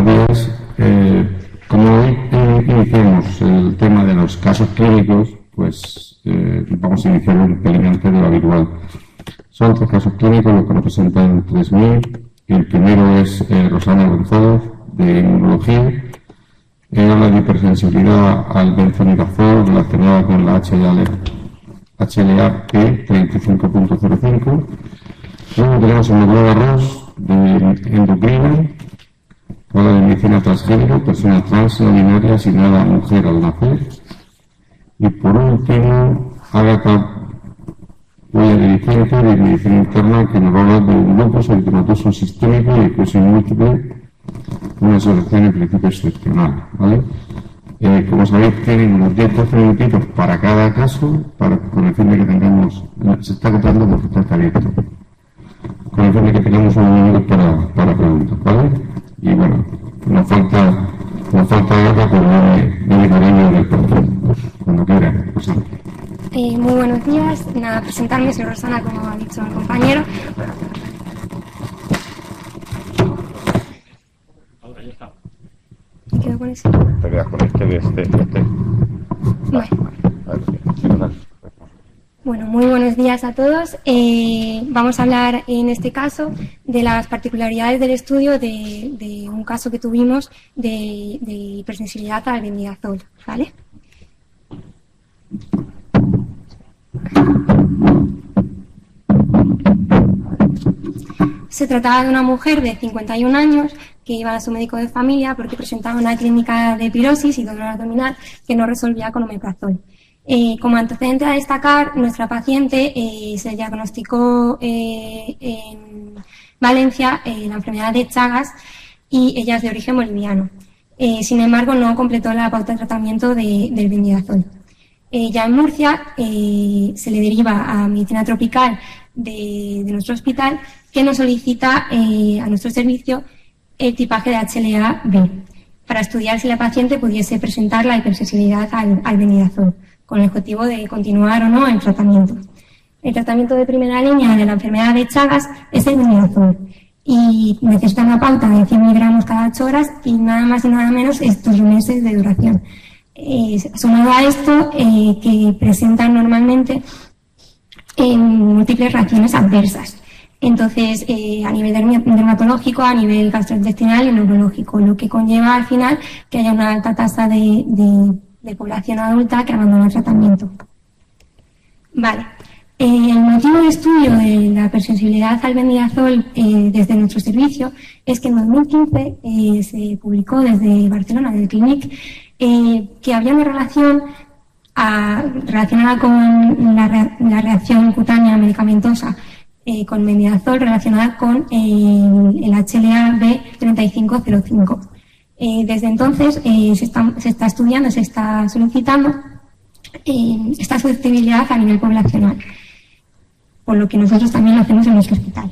buenos días. Como hoy iniciamos el tema de los casos clínicos, pues vamos a iniciar un pelín antes de lo habitual. Son 3 casos clínicos los que representan 3.000. El primero es Rosana González, de inmunología. Habla de hipersensibilidad al benzonidazol relacionada con la HLA-P35.05. Luego tenemos el Nobloda Ross, de endocrina. Habla de medicina transgénero, persona trans no binaria asignada a mujer al nacer. Y por último, Agatha Huella de Vicente, de medicina interna, que nos habla de un lupus eritematoso sistémico y esclerosis múltiple, una solución en principio excepcional, ¿vale? Como sabéis, tienen unos 10-12 minutitos para cada caso, con el fin de que tengamos, se está contando porque está abierto, con el fin de que tengamos unos minutos para preguntas, ¿vale? Y bueno, nos falta Agatha, pero viene cariño del partido, cuando quiera, pues, muy buenos días. Nada, presentarme, soy Rosana, como ha dicho el compañero. ¿Me quedo con eso? Te quedas con este. Bueno, muy buenos días a todos. Vamos a hablar en este caso de las particularidades del estudio de un caso que tuvimos de hipersensibilidad al albendazol, ¿vale? Se trataba de una mujer de 51 años que iba a su médico de familia porque presentaba una clínica de pirosis y dolor abdominal que no resolvía con omeprazol. Como antecedente a destacar, nuestra paciente se diagnosticó en Valencia la enfermedad de Chagas y ella es de origen boliviano. Sin embargo, no completó la pauta de tratamiento del albendazol. Ya en Murcia se le deriva a medicina tropical de nuestro hospital, que nos solicita a nuestro servicio el tipaje de HLA-B para estudiar si la paciente pudiese presentar la hipersensibilidad al albendazol, con el objetivo de continuar o no el tratamiento. El tratamiento de primera línea de la enfermedad de Chagas es el albendazol y necesita una pauta de 100 miligramos cada 8 horas y nada más y nada menos estos meses de duración. Sumado a esto, que presentan normalmente múltiples reacciones adversas. Entonces, a nivel dermatológico, a nivel gastrointestinal y neurológico, lo que conlleva al final que haya una alta tasa de población adulta que abandona el tratamiento. Vale. El motivo de estudio de la hipersensibilidad al albendazol desde nuestro servicio es que en 2015 se publicó desde Barcelona, del Clinic, que había una relación relacionada con la reacción cutánea medicamentosa con albendazol relacionada con el HLA-B3505. Desde entonces se está estudiando, se está solicitando esta susceptibilidad a nivel poblacional, por lo que nosotros también lo hacemos en nuestro hospital.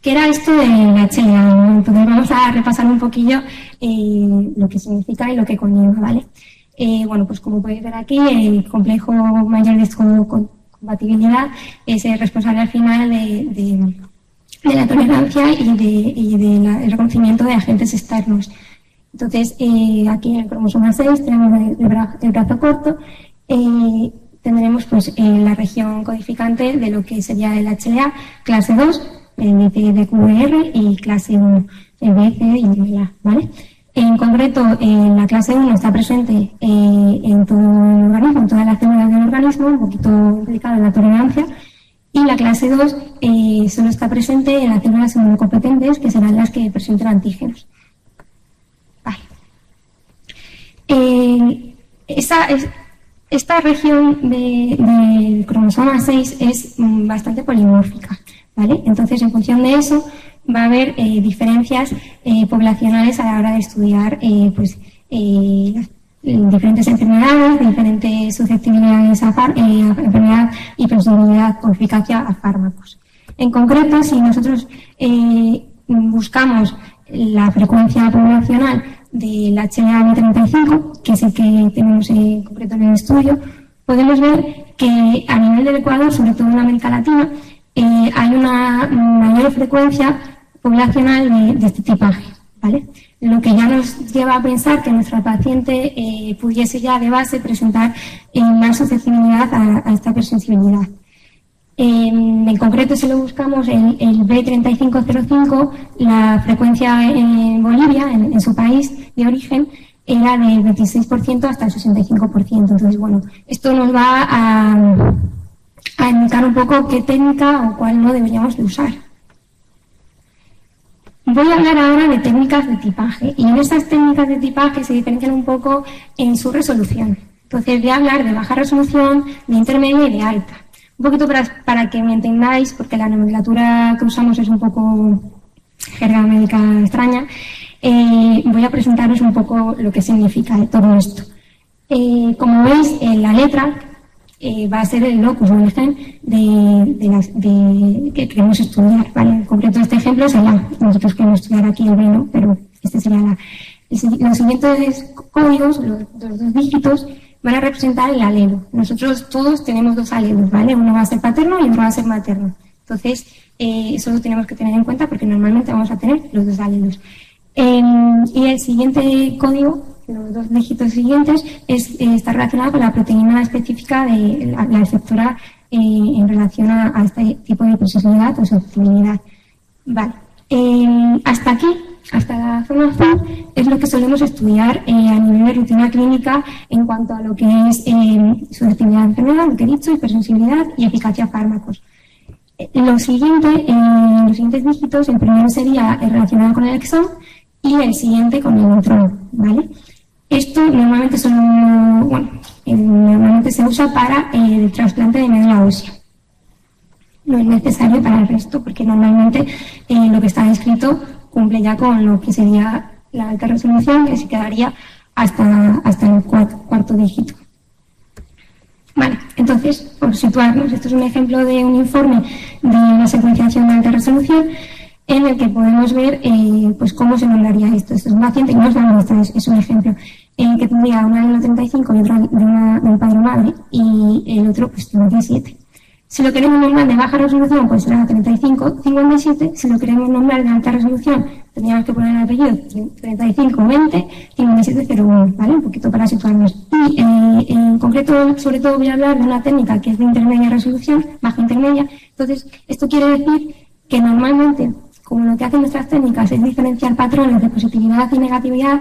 ¿Qué era esto del HLA? Entonces vamos a repasar un poquillo lo que significa y lo que conlleva, ¿vale? Bueno, pues como podéis ver aquí, el complejo mayor de compatibilidad es el responsable al final de la tolerancia y del reconocimiento de agentes externos. Entonces, aquí en el cromosoma 6 tenemos el brazo corto, tendremos pues la región codificante de lo que sería el HLA, clase 2, el DQR y clase 1, el BC y el A, ¿vale? En concreto, la clase 1 está presente en todo el organismo, en todas las células del organismo, un poquito implicada en la tolerancia, y la clase 2 solo está presente en las células inmunocompetentes, que serán las que presenten antígenos. Vale. Esta región del cromosoma 6 es bastante polimórfica, ¿vale? Entonces, en función de eso, va a haber diferencias poblacionales a la hora de estudiar diferentes enfermedades, diferentes susceptibilidades a enfermedad, hipersensibilidad o eficacia a fármacos. En concreto, si nosotros buscamos la frecuencia poblacional del HLA-B35, que es el que tenemos en concreto en el estudio, podemos ver que a nivel del Ecuador, sobre todo en América Latina, hay una mayor frecuencia poblacional de este tipaje, ¿vale? lo que ya nos lleva a pensar que nuestra paciente pudiese ya de base presentar más susceptibilidad a esta hipersensibilidad. En concreto, si lo buscamos, el B3505, la frecuencia en Bolivia, en su país de origen, era del 26% hasta el 65%. Entonces, bueno, esto nos va a indicar un poco qué técnica o cuál no deberíamos de usar. Voy a hablar ahora de técnicas de tipaje, y en esas técnicas de tipaje se diferencian un poco en su resolución. Entonces, voy a hablar de baja resolución, de intermedia y de alta. Un poquito para que me entendáis, porque la nomenclatura que usamos es un poco jerga médica extraña, voy a presentaros un poco lo que significa todo esto. Como veis, la letra va a ser el locus o el gen que queremos estudiar, ¿vale? En concreto, este ejemplo sería, nosotros queremos estudiar aquí el veno, pero este sería los siguientes códigos, los dos dígitos, van a representar el alelo. Nosotros todos tenemos dos alelos, ¿vale? Uno va a ser paterno y otro va a ser materno. Entonces, eso lo tenemos que tener en cuenta porque normalmente vamos a tener los dos alelos. Y el siguiente código, los dos dígitos siguientes, está relacionado con la proteína específica de la receptora en relación a este tipo de hipersensibilidad o susceptibilidad. Vale. Hasta aquí, hasta la zona azul, es lo que solemos estudiar a nivel de rutina clínica en cuanto a lo que es susceptibilidad a enfermedad, lo que he dicho, hipersensibilidad y eficacia a fármacos. Los siguientes dígitos, el primero sería relacionado con el exón y el siguiente con el neutrón, ¿vale? Esto normalmente normalmente se usa para el trasplante de médula ósea. No es necesario para el resto, porque normalmente lo que está descrito cumple ya con lo que sería la alta resolución, que se quedaría hasta el cuarto dígito. Vale, entonces, por situarnos, esto es un ejemplo de un informe de una secuenciación de alta resolución en el que podemos ver pues cómo se nombraría esto. Esto es un paciente que no es la muestra, es un ejemplo, que tendría una alelo 35 y otro de un padre o madre, y el otro pues 57. Si lo queremos nombrar de baja resolución, pues será 35-57. Si lo queremos nombrar de alta resolución, tendríamos que poner el apellido 35-20-57-01, ¿vale? Un poquito para situarnos. Y en concreto, sobre todo, voy a hablar de una técnica que es de intermedia resolución, baja intermedia. Entonces, esto quiere decir que normalmente, como lo que hacen nuestras técnicas es diferenciar patrones de positividad y negatividad,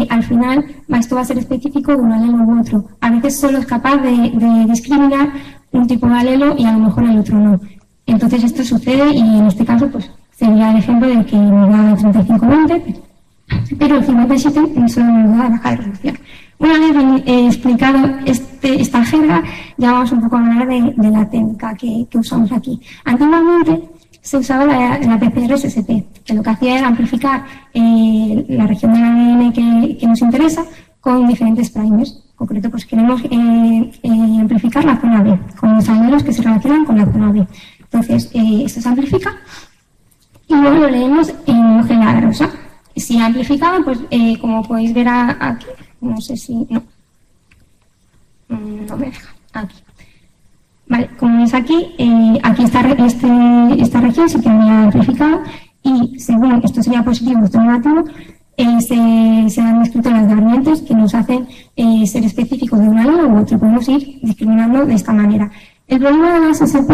al final esto va a ser específico de un alelo u otro. A veces solo es capaz de discriminar un tipo de alelo y a lo mejor el otro no. Entonces esto sucede y en este caso pues sería el ejemplo de que nos da 35-20, pero el 57 solo nos da baja resolución. Una vez explicado esta jerga, ya vamos un poco a hablar de la técnica que usamos aquí. Antiguamente se usaba la PCR-SSP, que lo que hacía era amplificar la región del ADN que nos interesa con diferentes primers. En concreto, pues queremos amplificar la zona B, con los alelos que se relacionan con la zona B. Entonces, esto se amplifica y luego lo leemos en hoja milagrosa. Si amplificado, pues como podéis ver aquí, no sé si... no me deja, aquí. Vale, como veis aquí, aquí esta región se quedaría amplificada y según esto sería positivo, esto negativo, se han descrito las variantes que nos hacen ser específicos de un alelo u otro. Podemos ir discriminando de esta manera. El problema de la SSP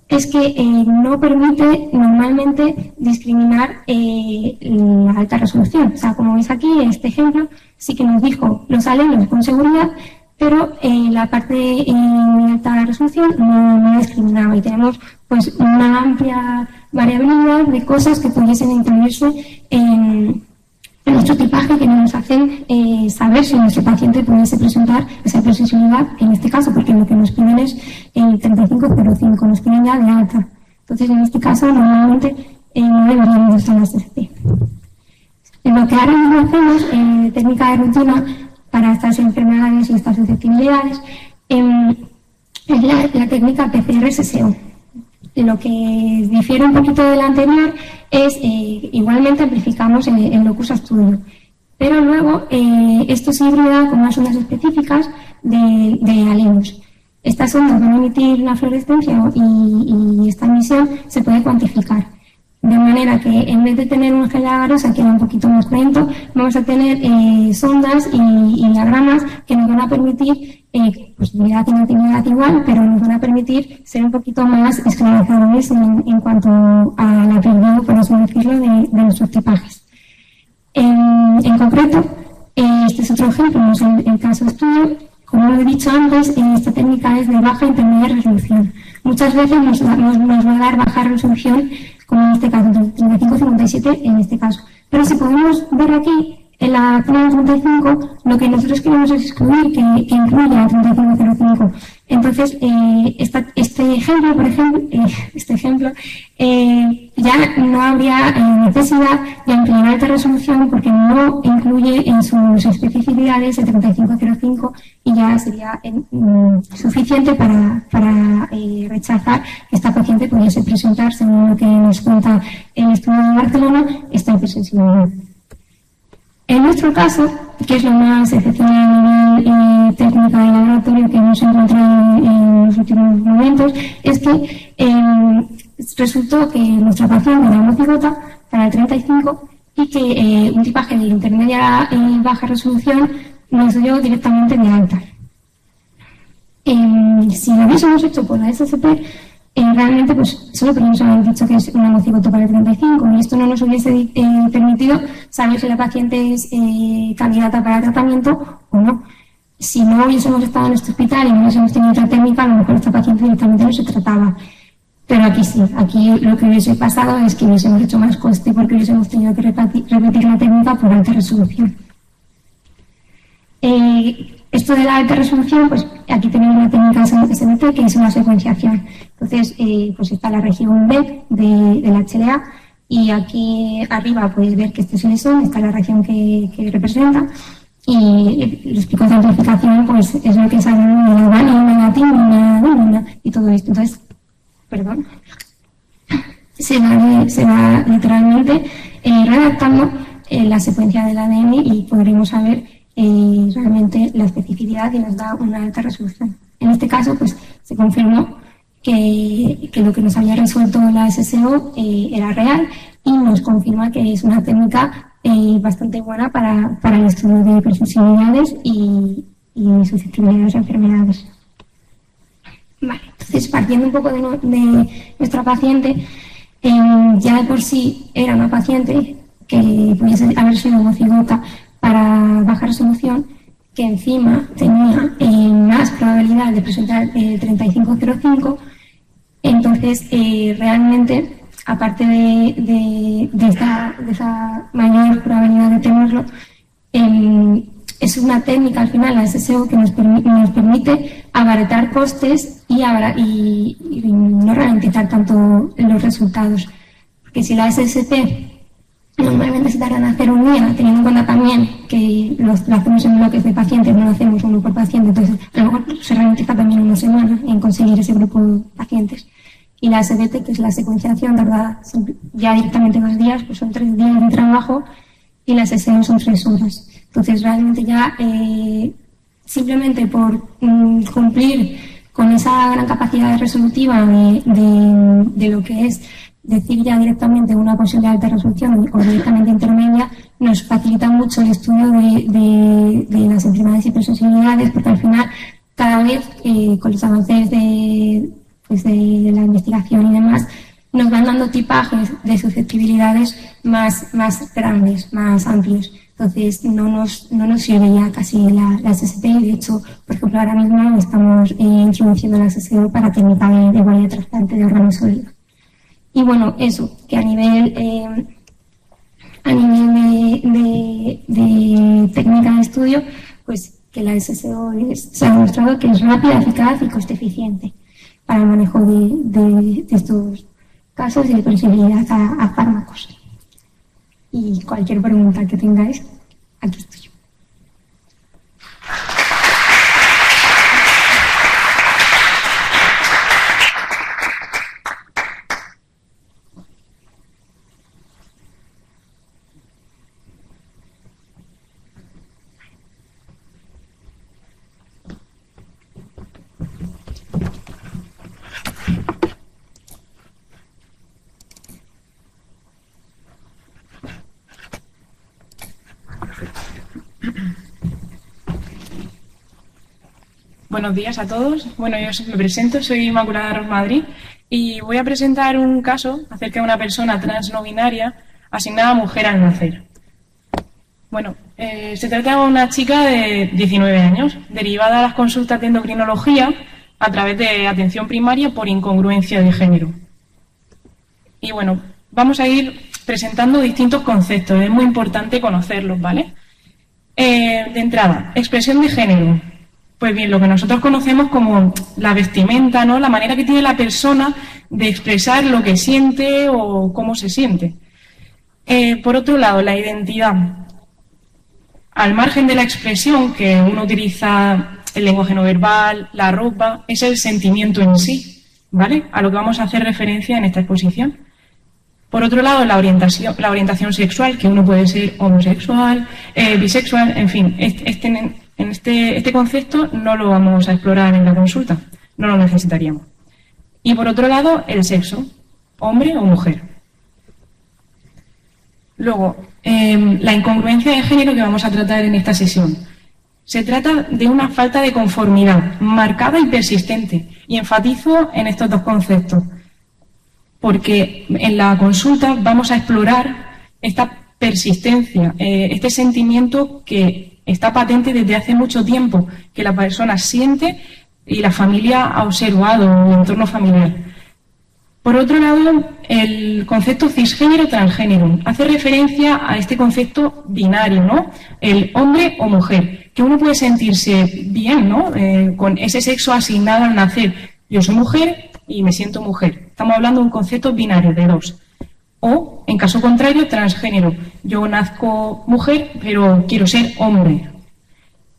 es que no permite normalmente discriminar la alta resolución. O sea, como veis aquí, este ejemplo sí que nos dijo los alelos con seguridad, pero la parte de alta resolución no discriminaba y tenemos pues una amplia variabilidad de cosas que pudiesen incluirse en nuestro tipaje que nos hacen saber si nuestro paciente pudiese presentar esa hipersensibilidad, en este caso, porque lo que nos piden es el 35-05, nos piden ya de alta. Entonces, en este caso, normalmente no deberíamos estar en la SSP. Lo que ahora mismo hacemos, técnica de rutina para estas enfermedades y estas susceptibilidades, es la técnica PCR-SSO. Lo que difiere un poquito de la anterior es, igualmente amplificamos el locus a estudio, pero luego esto se hibrida con unas ondas específicas de alelos. Estas ondas van a emitir una fluorescencia y esta emisión se puede cuantificar. De manera que en vez de tener un gel agarrosa que era un poquito más lento, vamos a tener sondas y diagramas que nos van a permitir, posibilidad y continuidad igual, pero nos van a permitir ser un poquito más esclavizadores en cuanto a la prioridad, por así decirlo, de nuestros tipajes. En concreto, este es otro ejemplo, no es el caso estudio. Como lo he dicho antes, esta técnica es de baja e intermedia resolución. Muchas veces nos va a dar baja resolución, como en este caso, 35-57 en este caso. Pero si podemos ver aquí, en la zona del 35, lo que nosotros queremos es excluir, que incluya el 35-05. Entonces, este ejemplo, por ejemplo, ya no habría necesidad de ampliar alta resolución porque no incluye en sus especificidades el 35-05 y ya sería suficiente para rechazar que esta paciente pudiese presentar, según lo que nos cuenta el estudio de Barcelona, esta hipersensibilidad. En nuestro caso, que es lo más excepcional a nivel técnica de laboratorio que hemos encontrado en los últimos momentos, es que resultó que nuestra paciente era homocigota para el 35 y que un tipaje de intermedia y baja resolución nos dio directamente de alta. Si lo hubiésemos hecho por la SSP, realmente pues solo podríamos haber dicho que es una homocigoto para el 35 y esto no nos hubiese permitido saber si la paciente es candidata para tratamiento o no. Si no hubiésemos estado en este hospital y no hubiésemos tenido otra técnica, a lo mejor esta paciente directamente no se trataba. Pero aquí sí, aquí lo que hubiese pasado es que hubiésemos hecho más coste porque hubiésemos tenido que repetir la técnica por alta resolución. Esto de la alta resolución, pues aquí tenemos la técnica SMT, que es una secuenciación. Entonces, pues está la región B del HLA y aquí arriba podéis ver que este es el exón, está la región que representa y los picos de amplificación, pues es lo que sale de la guanina, negativa, y todo esto. Entonces, perdón, se va literalmente redactando la secuencia del ADN y podremos saber realmente la especificidad y nos da una alta resolución. En este caso, pues se confirmó que lo que nos había resuelto la SSO era real y nos confirma que es una técnica bastante buena para el estudio de hipersensibilidades y susceptibilidades a enfermedades. Vale, entonces partiendo un poco de nuestra paciente, ya de por sí era una paciente que pudiese haber sido homocigota para baja resolución, que encima tenía más probabilidad de presentar el 35-05, entonces realmente, aparte de esa mayor probabilidad de tenerlo, es una técnica al final, la SSO, que nos permite abaratar costes y no ralentizar tanto los resultados. Porque si la SSP normalmente se tardan en hacer un día, teniendo en cuenta también que lo hacemos en bloques de pacientes, no lo hacemos uno por paciente, entonces a lo mejor se ralentiza también una semana en conseguir ese grupo de pacientes. Y la SBT, que es la secuenciación, tarda ya directamente 2 días, pues son 3 días de trabajo, y las SEO son 3 horas. Entonces realmente ya simplemente por cumplir con esa gran capacidad resolutiva de lo que es decir ya directamente una posibilidad de alta resolución o directamente intermedia, nos facilita mucho el estudio de las enfermedades y hipersensibilidades, porque al final cada vez con los avances de la investigación y demás nos van dando tipajes de susceptibilidades más grandes, más amplios. Entonces no nos sirve ya casi la SSP y de hecho, por ejemplo, ahora mismo estamos introduciendo la SSO para técnica de guardia de trasplante de órganos sólidos. Y bueno, eso, que a nivel de técnica de estudio, pues que la SSO se ha demostrado que es rápida, eficaz y coste eficiente para el manejo de estos casos de hipersensibilidad a fármacos. Y cualquier pregunta que tengáis, aquí estoy. Buenos días a todos. Bueno, yo me presento, soy Inmaculada Ros Madrid y voy a presentar un caso acerca de una persona trans no binaria asignada a mujer al nacer. Bueno, se trata de una chica de 19 años, derivada a las consultas de endocrinología a través de atención primaria por incongruencia de género. Y bueno, vamos a ir presentando distintos conceptos, es muy importante conocerlos, ¿vale? De entrada, expresión de género. Pues bien, lo que nosotros conocemos como la vestimenta, ¿no? La manera que tiene la persona de expresar lo que siente o cómo se siente. Por otro lado, la identidad. Al margen de la expresión que uno utiliza, el lenguaje no verbal, la ropa, es el sentimiento en sí, ¿vale? A lo que vamos a hacer referencia en esta exposición. Por otro lado, la orientación sexual, que uno puede ser homosexual, bisexual, en fin, este concepto no lo vamos a explorar en la consulta, no lo necesitaríamos. Y por otro lado, el sexo, hombre o mujer. Luego, la incongruencia de género que vamos a tratar en esta sesión. Se trata de una falta de conformidad marcada y persistente, y enfatizo en estos dos conceptos, porque en la consulta vamos a explorar esta persistencia, este sentimiento que está patente desde hace mucho tiempo, que la persona siente y la familia ha observado, el entorno familiar. Por otro lado, el concepto cisgénero-transgénero hace referencia a este concepto binario, ¿no? El hombre o mujer, que uno puede sentirse bien, ¿no? Con ese sexo asignado al nacer. Yo soy mujer y me siento mujer. Estamos hablando de un concepto binario, de dos. O, en caso contrario, transgénero. Yo nazco mujer, pero quiero ser hombre.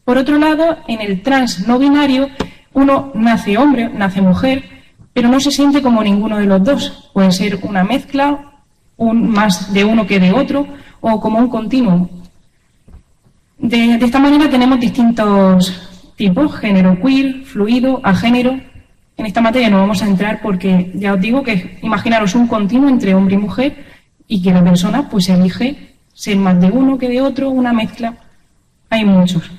Por otro lado, en el trans no binario, uno nace hombre, nace mujer, pero no se siente como ninguno de los dos. Puede ser una mezcla, más de uno que de otro, o como un continuo. De esta manera tenemos distintos tipos: género queer, fluido, agénero. En esta materia no vamos a entrar porque ya os digo que imaginaros un continuo entre hombre y mujer y que la persona pues elige ser más de uno que de otro, una mezcla. Hay muchos.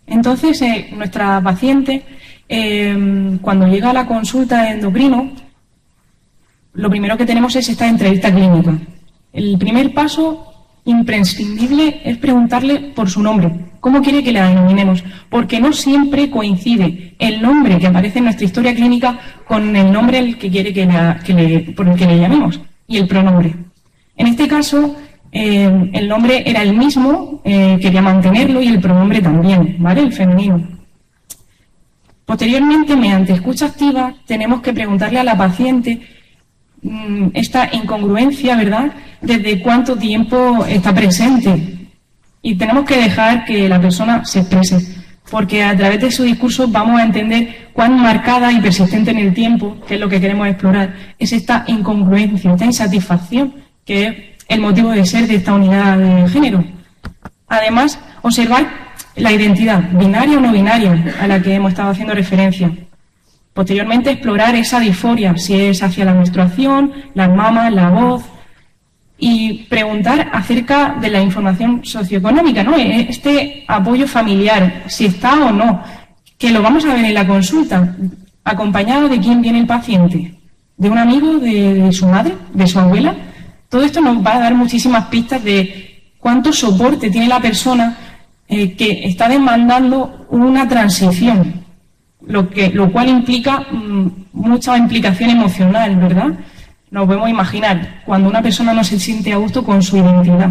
Entonces, nuestra paciente, cuando llega a la consulta de endocrino, lo primero que tenemos es esta entrevista clínica. El primer paso imprescindible es preguntarle por su nombre. ¿Cómo quiere que la denominemos? Porque no siempre coincide el nombre que aparece en nuestra historia clínica con el nombre el que quiere por el que le llamemos, y el pronombre. En este caso, el nombre era el mismo, quería mantenerlo, y el pronombre también, ¿vale? El femenino. Posteriormente, mediante escucha activa, tenemos que preguntarle a la paciente esta incongruencia, ¿verdad?, desde cuánto tiempo está presente. Y tenemos que dejar que la persona se exprese, porque a través de su discurso vamos a entender cuán marcada y persistente en el tiempo, que es lo que queremos explorar, es esta incongruencia, esta insatisfacción, que es el motivo de ser de esta unidad de género. Además, observar la identidad, binaria o no binaria, a la que hemos estado haciendo referencia. Posteriormente, explorar esa disforia, si es hacia la menstruación, las mamas, la voz, y preguntar acerca de la información socioeconómica, ¿no? Este apoyo familiar, si está o no, que lo vamos a ver en la consulta. ¿Acompañado de quién viene el paciente? ¿De un amigo, de su madre, de su abuela? Todo esto nos va a dar muchísimas pistas de cuánto soporte tiene la persona que está demandando una transición, lo cual implica mucha implicación emocional, ¿verdad? Nos podemos imaginar cuando una persona no se siente a gusto con su identidad,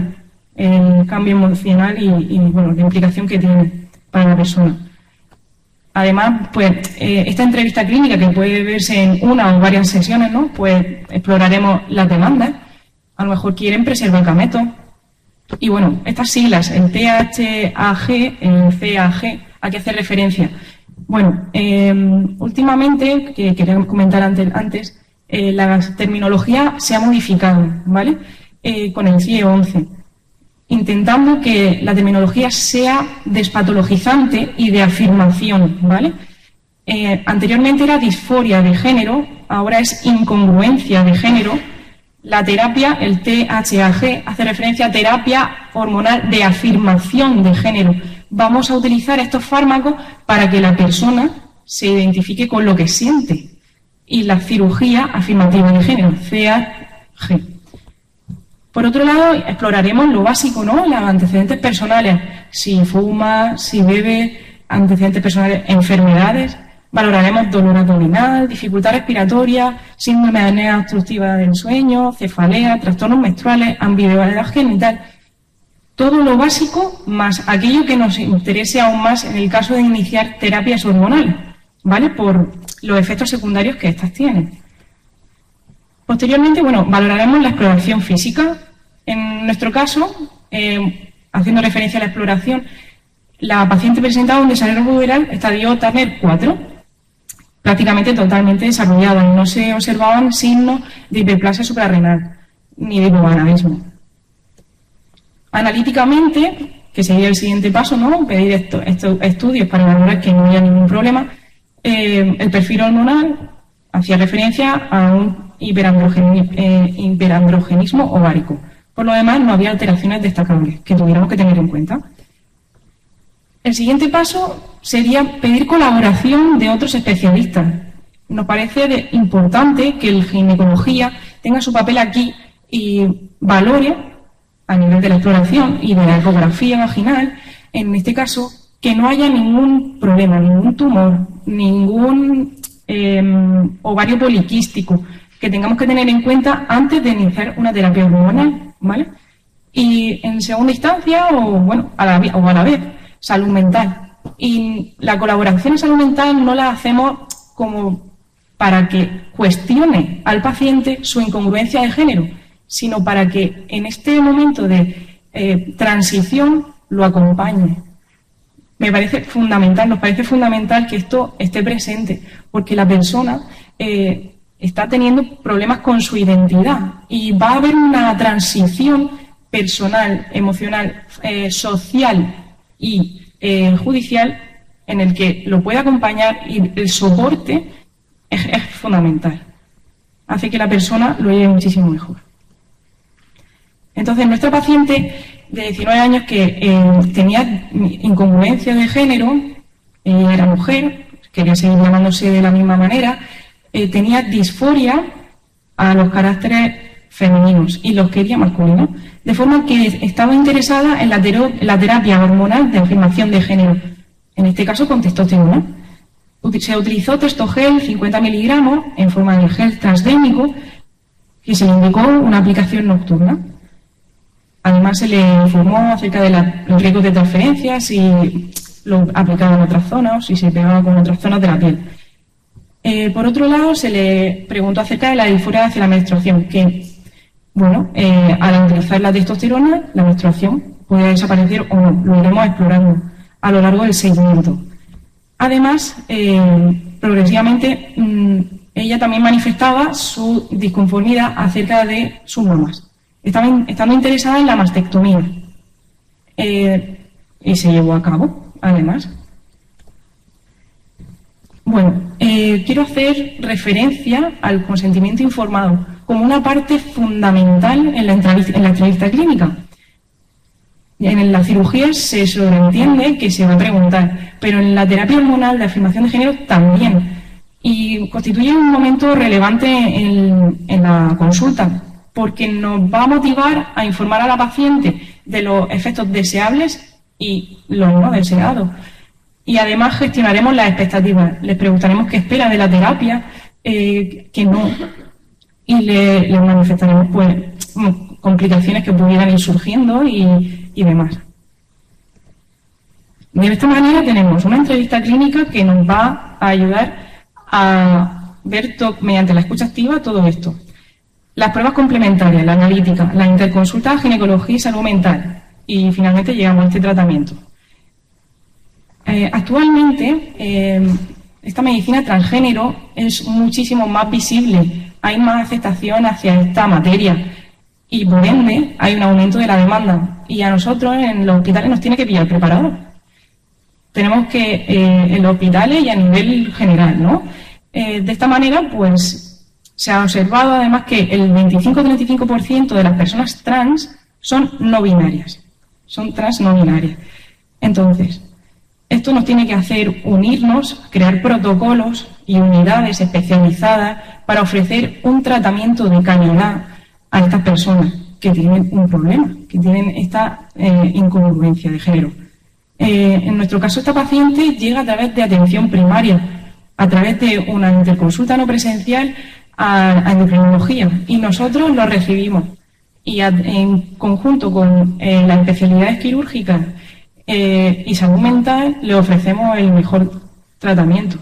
el cambio emocional y bueno, la implicación que tiene para la persona. Además, pues esta entrevista clínica, que puede verse en una o varias sesiones, ¿no?, pues exploraremos las demandas. A lo mejor quieren preservar gametos. Y bueno, estas siglas, el THAG, el CAG, ¿a qué hace referencia? Bueno, últimamente, que quería comentar antes, la terminología se ha modificado, ¿vale? Con el CIE 11, intentando que la terminología sea despatologizante y de afirmación, ¿vale? Anteriormente era disforia de género, ahora es incongruencia de género. La terapia, el THAG, hace referencia a terapia hormonal de afirmación de género. Vamos a utilizar estos fármacos para que la persona se identifique con lo que siente. Y la cirugía afirmativa de género, CAG. Por otro lado, exploraremos lo básico, ¿no? Los antecedentes personales. Si fuma, si bebe, antecedentes personales, enfermedades. Valoraremos dolor abdominal, dificultad respiratoria, síndrome de apnea obstructiva del sueño, cefalea, trastornos menstruales, ambigüedad genital. Todo lo básico más aquello que nos interese aún más en el caso de iniciar terapias hormonales, ¿vale? Por los efectos secundarios que estas tienen. Posteriormente, bueno, valoraremos la exploración física. En nuestro caso, haciendo referencia a la exploración, la paciente presentaba un desarrollo puberal estadio Turner 4, prácticamente totalmente desarrollado, y no se observaban signos de hiperplasia suprarrenal ni de hipogonadismo. Analíticamente, que sería el siguiente paso, ¿no? Pedir estos estudios para valorar que no haya ningún problema. El perfil hormonal hacía referencia a un hiperandrogenismo ovárico. Por lo demás, no había alteraciones destacables que tuviéramos que tener en cuenta. El siguiente paso sería pedir colaboración de otros especialistas. Nos parece importante que la ginecología tenga su papel aquí y valore, a nivel de la exploración y de la ecografía vaginal, en este caso, que no haya ningún problema, ningún tumor, ningún ovario poliquístico, que tengamos que tener en cuenta antes de iniciar una terapia hormonal, ¿vale? Y en segunda instancia, o bueno, a la vez, salud mental. Y la colaboración en salud mental no la hacemos como para que cuestione al paciente su incongruencia de género, sino para que en este momento de transición lo acompañe. Me parece fundamental, nos parece fundamental que esto esté presente, porque la persona está teniendo problemas con su identidad y va a haber una transición personal, emocional, social y judicial en el que lo puede acompañar, y el soporte es fundamental. Hace que la persona lo lleve muchísimo mejor. Entonces, nuestra paciente de 19 años que tenía incongruencia de género, era mujer, quería seguir llamándose de la misma manera, tenía disforia a los caracteres femeninos y los quería masculinos, de forma que estaba interesada en la terapia hormonal de afirmación de género, en este caso con testosterona. Se utilizó Testogel 50 miligramos en forma de gel transdérmico y se le indicó una aplicación nocturna. Además, se le informó acerca de los riesgos de transferencia, si lo aplicaba en otras zonas o si se pegaba con otras zonas de la piel. Por otro lado, se le preguntó acerca de la disforia hacia la menstruación, que, bueno, al utilizar la testosterona, la menstruación puede desaparecer o no. Lo iremos explorando a lo largo del seguimiento. Además, progresivamente, ella también manifestaba su disconformidad acerca de sus mamas. Estando interesada en la mastectomía. Y se llevó a cabo, además. Bueno, quiero hacer referencia al consentimiento informado como una parte fundamental en la entrevista clínica. En la cirugía se sobreentiende que se va a preguntar, pero en la terapia hormonal de afirmación de género también. Y constituye un momento relevante en la consulta, porque nos va a motivar a informar a la paciente de los efectos deseables y los no deseados. Y además gestionaremos las expectativas. Les preguntaremos qué espera de la terapia, que no, y le manifestaremos pues complicaciones que pudieran ir surgiendo y demás. De esta manera tenemos una entrevista clínica que nos va a ayudar a ver mediante la escucha activa todo esto. Las pruebas complementarias, la analítica, la interconsulta, ginecología y salud mental. Y finalmente llegamos a este tratamiento. Actualmente, esta medicina transgénero es muchísimo más visible. Hay más aceptación hacia esta materia. Y por ende, hay un aumento de la demanda. Y a nosotros en los hospitales nos tiene que pillar preparados. Tenemos que, en los hospitales y a nivel general, ¿no? De esta manera, pues, se ha observado además que el 25-35% de las personas trans son no binarias. son trans no binarias. Entonces, esto nos tiene que hacer unirnos, crear protocolos y unidades especializadas para ofrecer un tratamiento de calidad a estas personas que tienen un problema, que tienen esta incongruencia de género. En nuestro caso, esta paciente llega a través de atención primaria, a través de una interconsulta no presencial a endocrinología, y nosotros lo recibimos. Y en conjunto con las especialidades quirúrgicas y salud mental, le ofrecemos el mejor tratamiento,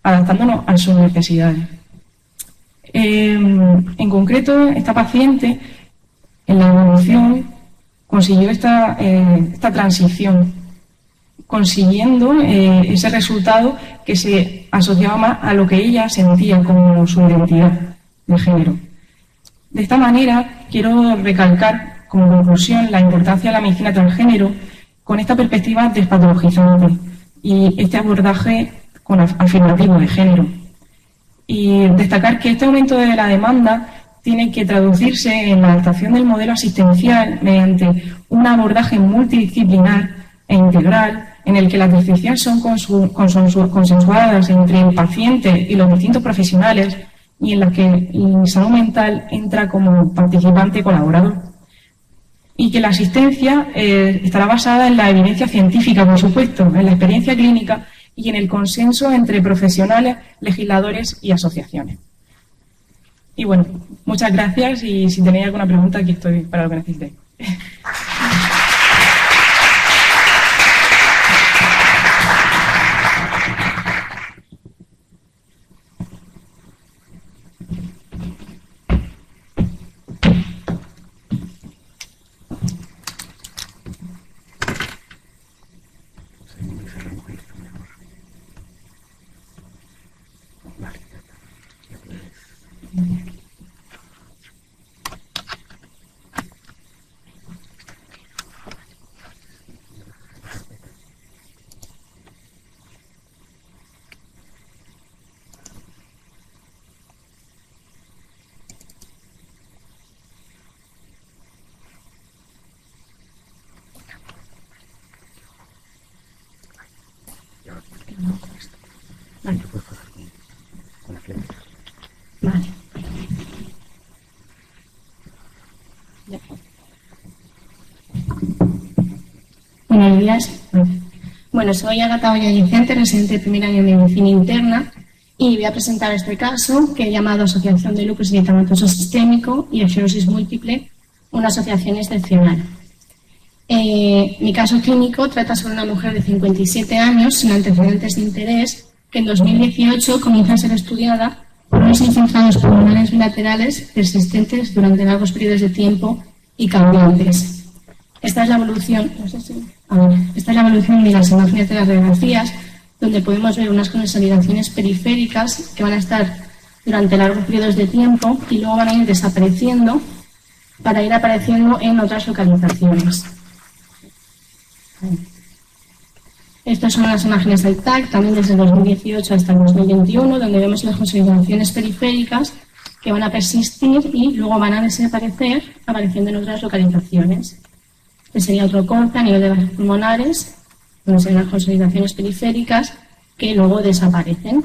adaptándonos a sus necesidades. En concreto, esta paciente, en la evolución, consiguió esta transición, consiguiendo ese resultado que se asociaba más a lo que ella sentía como su identidad de género. De esta manera, quiero recalcar como conclusión la importancia de la medicina transgénero con esta perspectiva despatologizante y este abordaje afirmativo de género. Y destacar que este aumento de la demanda tiene que traducirse en la adaptación del modelo asistencial mediante un abordaje multidisciplinar e integral en el que las decisiones son consensuadas entre el paciente y los distintos profesionales y en la que la salud mental entra como participante colaborador. Y que la asistencia estará basada en la evidencia científica, por supuesto, en la experiencia clínica y en el consenso entre profesionales, legisladores y asociaciones. Y bueno, muchas gracias y si tenéis alguna pregunta, aquí estoy para lo que necesitéis. Vale. Con la flecha. Vale. Ya. Buenos días. Bueno, soy Agata Oya Vicente, residente de primer año de medicina interna, y voy a presentar este caso que he llamado Asociación de Lupus Eritematoso Sistémico y Esclerosis Múltiple, una asociación excepcional. Mi caso clínico trata sobre una mujer de 57 años sin antecedentes de interés que en 2018 comienza a ser estudiada por unos infiltrados pulmonares bilaterales persistentes durante largos periodos de tiempo y cambiantes. Esta es la evolución, esta es la evolución de las imágenes de las radiografías, donde podemos ver unas consolidaciones periféricas que van a estar durante largos periodos de tiempo y luego van a ir desapareciendo para ir apareciendo en otras localizaciones. Estas son las imágenes del TAC, también desde el 2018 hasta el 2021, donde vemos las consolidaciones periféricas que van a persistir y luego van a desaparecer, apareciendo en otras localizaciones. Este sería otro corte a nivel de las pulmonares, donde serían las consolidaciones periféricas que luego desaparecen.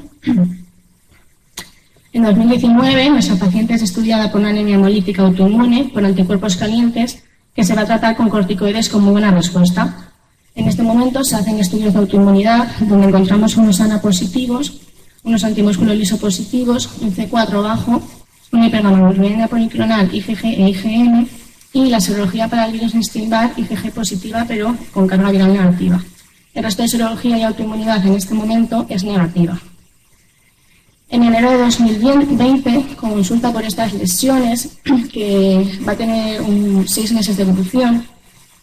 En 2019, nuestra paciente es estudiada por una anemia hemolítica autoinmune por anticuerpos calientes que se va a tratar con corticoides con muy buena respuesta. En este momento se hacen estudios de autoinmunidad donde encontramos unos ANA positivos, unos antimúsculo liso positivos, un C4 bajo, una hipergammaglobulina policlonal IgG e IgM y la serología para el virus Epstein-Barr IgG positiva pero con carga viral negativa. El resto de serología y autoinmunidad en este momento es negativa. En enero de 2020 consulta por estas lesiones que va a tener 6 meses de evolución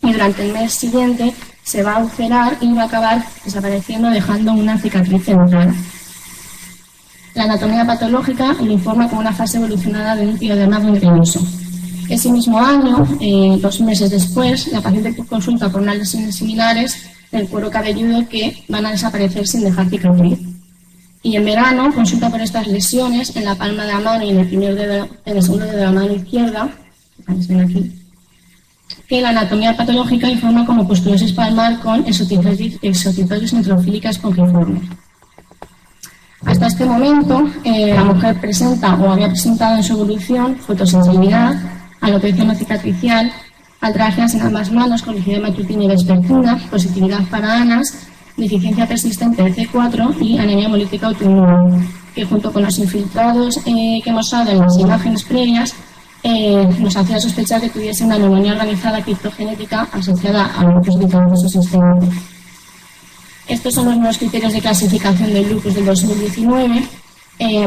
y durante el mes siguiente se va a ulcerar y va a acabar desapareciendo dejando una cicatriz central. La anatomía patológica lo informa como una fase evolucionada de un pioderma gangrenoso. Ese mismo año, 2 meses después, la paciente consulta por unas lesiones similares del cuero cabelludo que van a desaparecer sin dejar cicatriz. Y en verano consulta por estas lesiones en la palma de la mano y en el segundo dedo de la mano izquierda, que ven aquí, que la anatomía patológica informa como pustulosis palmar con exotitosis neutrofílicas pongiformes. Hasta este momento, la mujer presenta o había presentado en su evolución fotosensibilidad, alopecia no cicatricial, atralgias en ambas manos con rigidez matutina y vespertina, positividad para ANAS, deficiencia persistente de C4 y anemia hemolítica autoinmune, que junto con los infiltrados que hemos dado en las imágenes previas nos hacía sospechar que tuviese una neumonía organizada criptogenética asociada a lupus eritematoso sistémico. Estos son los nuevos criterios de clasificación del lupus del 2019.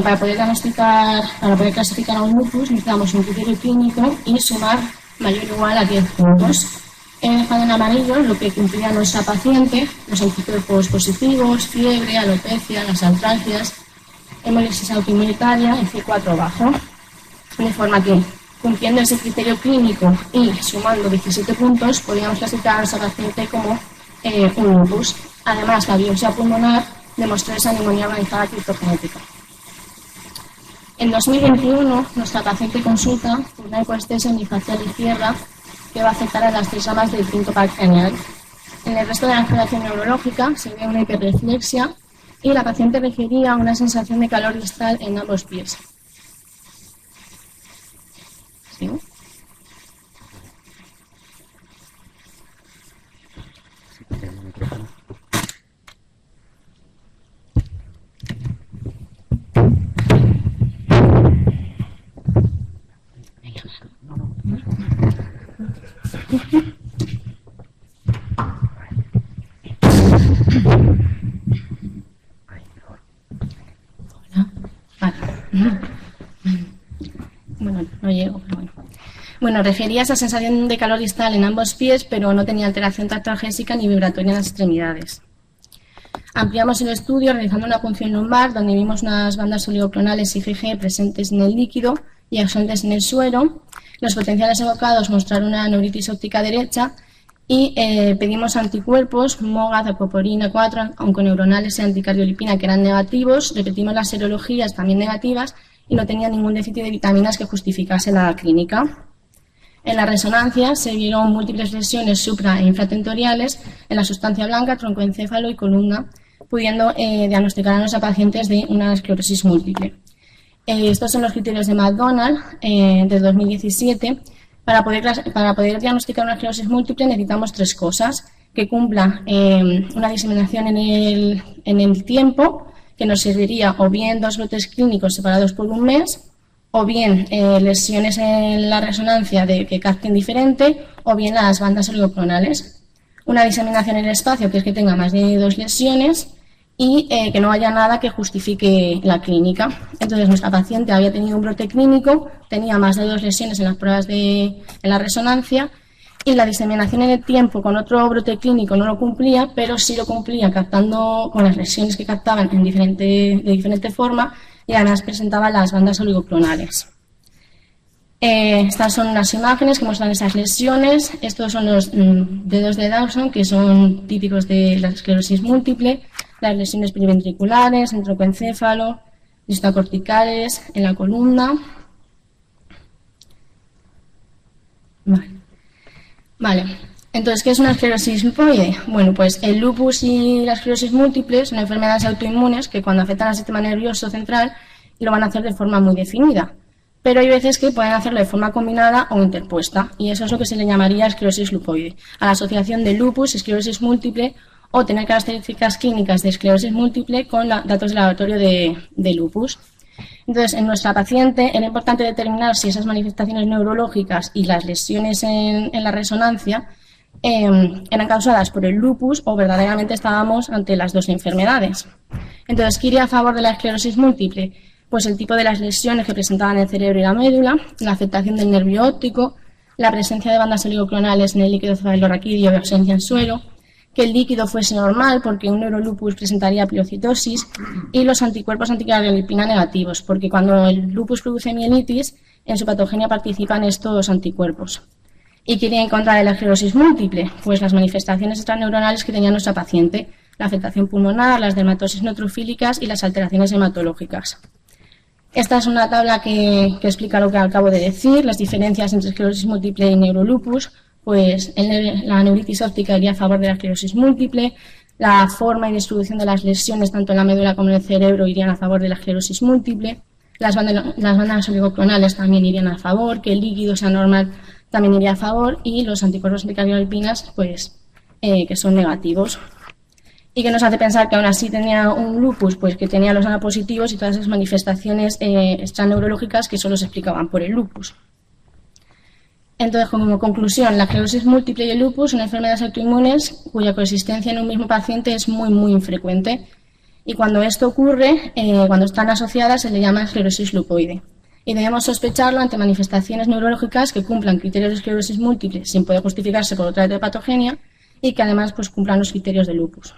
Para poder clasificar a un lupus necesitamos un criterio clínico y sumar mayor o igual a 10 puntos. He dejado en amarillo lo que cumplía nuestra paciente, los anticuerpos positivos, fiebre, alopecia, las artralgias, hemólisis autoinmunitaria y C4 bajo. De forma que, cumpliendo ese criterio clínico y sumando 17 puntos, podríamos clasificar a esa paciente como un lupus. Además, la biopsia pulmonar demostró esa neumonía organizada criptogenética. En 2021, nuestra paciente consulta por una hipoestesia unifacial izquierda que va a afectar a las 3 ramas del quinto par craneal. En el resto de la alteración neurológica se ve una hiperreflexia y la paciente refería una sensación de calor distal en ambos pies. ¿Sí? Bueno, no llego, pero bueno. Bueno, refería a esa sensación de calor distal en ambos pies, pero no tenía alteración tactalgésica ni vibratoria en las extremidades. Ampliamos el estudio realizando una punción lumbar, donde vimos unas bandas oligoclonales IgG presentes en el líquido y ausentes en el suero. Los potenciales evocados mostraron una neuritis óptica derecha y pedimos anticuerpos, MOGA, apoporina 4, onconeuronales y anticardiolipina, que eran negativos. Repetimos las serologías también negativas y no tenía ningún déficit de vitaminas que justificase la clínica. En la resonancia se vieron múltiples lesiones supra- e infratentoriales en la sustancia blanca, troncoencéfalo y columna, pudiendo diagnosticar a nuestros pacientes de una esclerosis múltiple. Estos son los criterios de McDonald de 2017. Para poder diagnosticar una esclerosis múltiple necesitamos 3 cosas: que cumpla una diseminación en el tiempo, que nos serviría o bien 2 brotes clínicos separados por un mes, o bien lesiones en la resonancia que capten diferente, o bien las bandas oligoclonales. Una diseminación en el espacio, que es que tenga más de 2 lesiones, y que no haya nada que justifique la clínica. Entonces, nuestra paciente había tenido un brote clínico, tenía más de 2 lesiones en las pruebas en la resonancia, y la diseminación en el tiempo con otro brote clínico no lo cumplía, pero sí lo cumplía captando con las lesiones que captaban de diferente forma, y además presentaba las bandas oligoclonales. Estas son unas imágenes que muestran esas lesiones. Estos son los dedos de Dawson, que son típicos de la esclerosis múltiple, las lesiones periventriculares, en troncoencéfalo, listocorticales, en la columna. Vale. Entonces, ¿qué es una esclerosis lupoide? Bueno, pues el lupus y la esclerosis múltiple son enfermedades autoinmunes que cuando afectan al sistema nervioso central lo van a hacer de forma muy definida. Pero hay veces que pueden hacerlo de forma combinada o interpuesta, y eso es lo que se le llamaría esclerosis lupoide, a la asociación de lupus, esclerosis múltiple, o tener características clínicas de esclerosis múltiple con datos de laboratorio de lupus. Entonces, en nuestra paciente era importante determinar si esas manifestaciones neurológicas y las lesiones en la resonancia eran causadas por el lupus o verdaderamente estábamos ante las 2 enfermedades. Entonces, ¿qué iría a favor de la esclerosis múltiple? Pues el tipo de las lesiones que presentaban el cerebro y la médula, la afectación del nervio óptico, la presencia de bandas oligoclonales en el líquido cefalorraquídeo y ausencia en suero, que el líquido fuese normal porque un neurolupus presentaría pliocitosis, y los anticuerpos anticardiolipina negativos, porque cuando el lupus produce mielitis, en su patogenia participan estos anticuerpos. ¿Y qué quería encontrar en la esclerosis múltiple? Pues las manifestaciones extraneuronales que tenía nuestra paciente, la afectación pulmonar, las dermatosis neutrofílicas y las alteraciones hematológicas. Esta es una tabla que explica lo que acabo de decir, las diferencias entre esclerosis múltiple y neurolupus. pues la neuritis óptica iría a favor de la esclerosis múltiple, la forma y distribución de las lesiones tanto en la médula como en el cerebro irían a favor de la esclerosis múltiple, las bandas oligoclonales también irían a favor, que el líquido sea normal también iría a favor, y los anticuerpos anticardiolpinas, pues, que son negativos. Y que nos hace pensar que aún así tenía un lupus, pues que tenía los ANA positivos y todas esas manifestaciones extraneurológicas que solo se explicaban por el lupus. Entonces, como conclusión, la esclerosis múltiple y el lupus son enfermedades autoinmunes cuya coexistencia en un mismo paciente es muy, muy infrecuente. Y cuando esto ocurre, cuando están asociadas, se le llama esclerosis lupoide. Y debemos sospecharlo ante manifestaciones neurológicas que cumplan criterios de esclerosis múltiple sin poder justificarse por otra etiopatogenia y que además pues, cumplan los criterios de lupus.